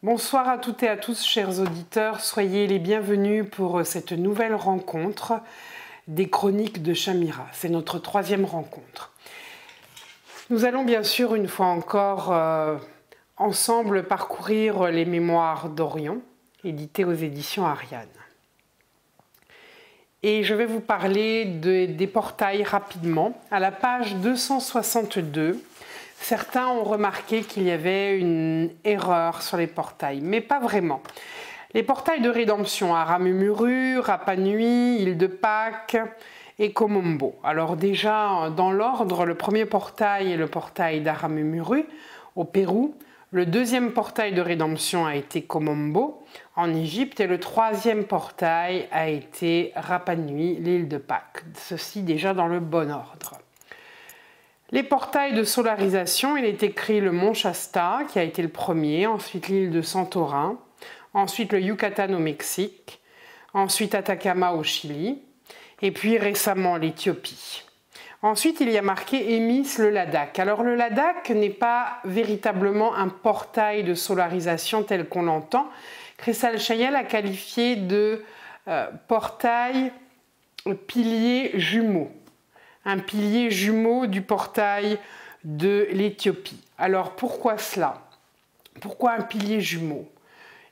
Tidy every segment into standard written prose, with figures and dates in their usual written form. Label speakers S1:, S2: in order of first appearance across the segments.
S1: Bonsoir à toutes et à tous, chers auditeurs. Soyez les bienvenus pour cette nouvelle rencontre des Chroniques de Chamira. C'est notre troisième rencontre. Nous allons bien sûr, une fois encore, ensemble parcourir les Mémoires d'Orion, éditées aux éditions Ariane. Et je vais vous parler des portails rapidement. À la page 262, certains ont remarqué qu'il y avait une erreur sur les portails, mais pas vraiment. Les portails de rédemption, Aramumuru, Rapa Nui, Île de Pâques et Komombo. Alors déjà, dans l'ordre, le premier portail est le portail d'Aramumuru au Pérou. Le deuxième portail de rédemption a été Komombo en Égypte et le troisième portail a été Rapa Nui, l'île de Pâques. Ceci déjà dans le bon ordre. Les portails de solarisation, il est écrit le mont Shasta qui a été le premier, ensuite l'île de Santorin, ensuite le Yucatan au Mexique, ensuite Atacama au Chili et puis récemment l'Éthiopie. Ensuite, il y a marqué Émis le Ladakh. Alors le Ladakh n'est pas véritablement un portail de solarisation tel qu'on l'entend. Christelle Chayel a qualifié de portail pilier jumeau. Un pilier jumeau du portail de l'Éthiopie. Alors pourquoi cela? Pourquoi un pilier jumeau?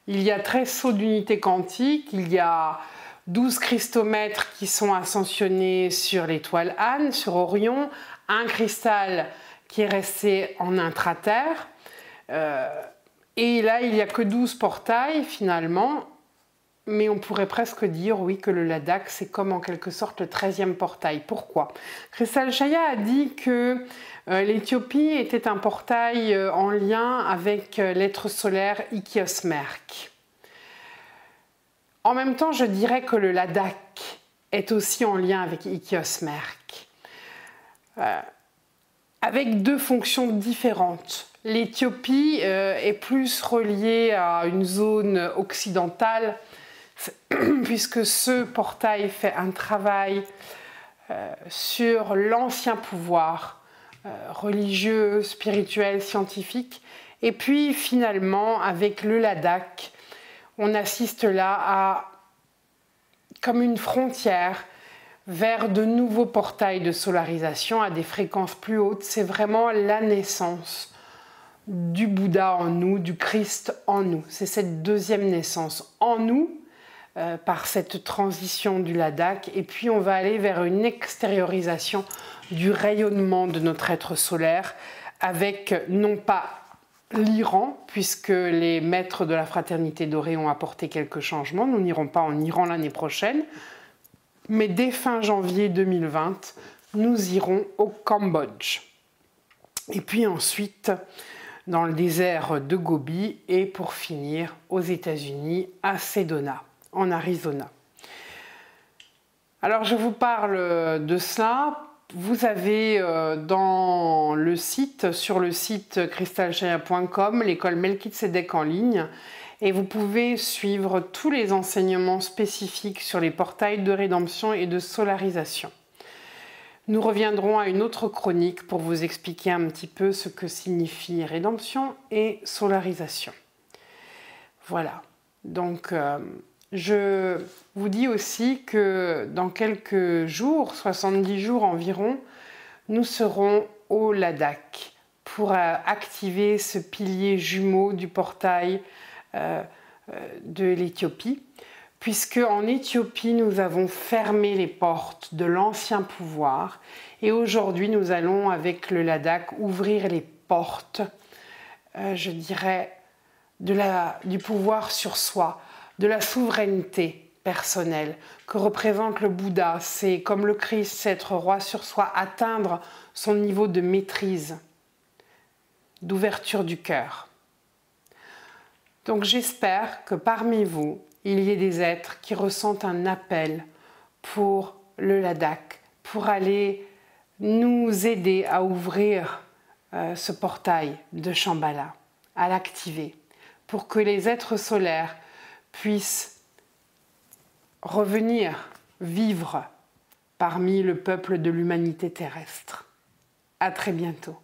S1: Il y a 13 sauts d'unité quantique, il y a 12 cristomètres qui sont ascensionnés sur l'étoile Anne, sur Orion, un cristal qui est resté en intraterre. Et là, il n'y a que 12 portails finalement. Mais on pourrait presque dire, oui, que le Ladakh, c'est comme en quelque sorte le 13e portail. Pourquoi? Christelle Chaya a dit que l'Éthiopie était un portail en lien avec l'être solaire Ikios-Merk. En même temps, je dirais que le Ladakh est aussi en lien avec Ikios-Merk, avec deux fonctions différentes. L'Éthiopie est plus reliée à une zone occidentale, puisque ce portail fait un travail sur l'ancien pouvoir religieux, spirituel, scientifique. Et puis finalement, avec le Ladakh, on assiste là à comme une frontière vers de nouveaux portails de solarisation à des fréquences plus hautes. C'est vraiment la naissance du Bouddha en nous, du Christ en nous. C'est cette deuxième naissance en nous, par cette transition du Ladakh, et puis on va aller vers une extériorisation du rayonnement de notre être solaire avec non pas l'Iran, puisque les maîtres de la fraternité dorée ont apporté quelques changements, nous n'irons pas en Iran l'année prochaine, mais dès fin janvier 2020, nous irons au Cambodge. Et puis ensuite, dans le désert de Gobi, et pour finir, aux États-Unis, à Sedona, en Arizona. Alors je vous parle de cela. Vous avez dans le site, sur le site crystalchaya.com, l'école Melchizedek en ligne, et vous pouvez suivre tous les enseignements spécifiques sur les portails de rédemption et de solarisation. Nous reviendrons à une autre chronique pour vous expliquer un petit peu ce que signifie rédemption et solarisation. Voilà, donc je vous dis aussi que dans quelques jours, 70 jours environ, nous serons au Ladakh pour activer ce pilier jumeau du portail de l'Éthiopie, puisque en Éthiopie, nous avons fermé les portes de l'ancien pouvoir et aujourd'hui, nous allons, avec le Ladakh, ouvrir les portes, je dirais, du pouvoir sur soi, de la souveraineté personnelle que représente le Bouddha. C'est comme le Christ, c'est être roi sur soi, atteindre son niveau de maîtrise, d'ouverture du cœur. Donc j'espère que parmi vous, il y ait des êtres qui ressentent un appel pour le Ladakh, pour aller nous aider à ouvrir ce portail de Shambhala, à l'activer, pour que les êtres solaires puissent revenir vivre parmi le peuple de l'humanité terrestre. À très bientôt.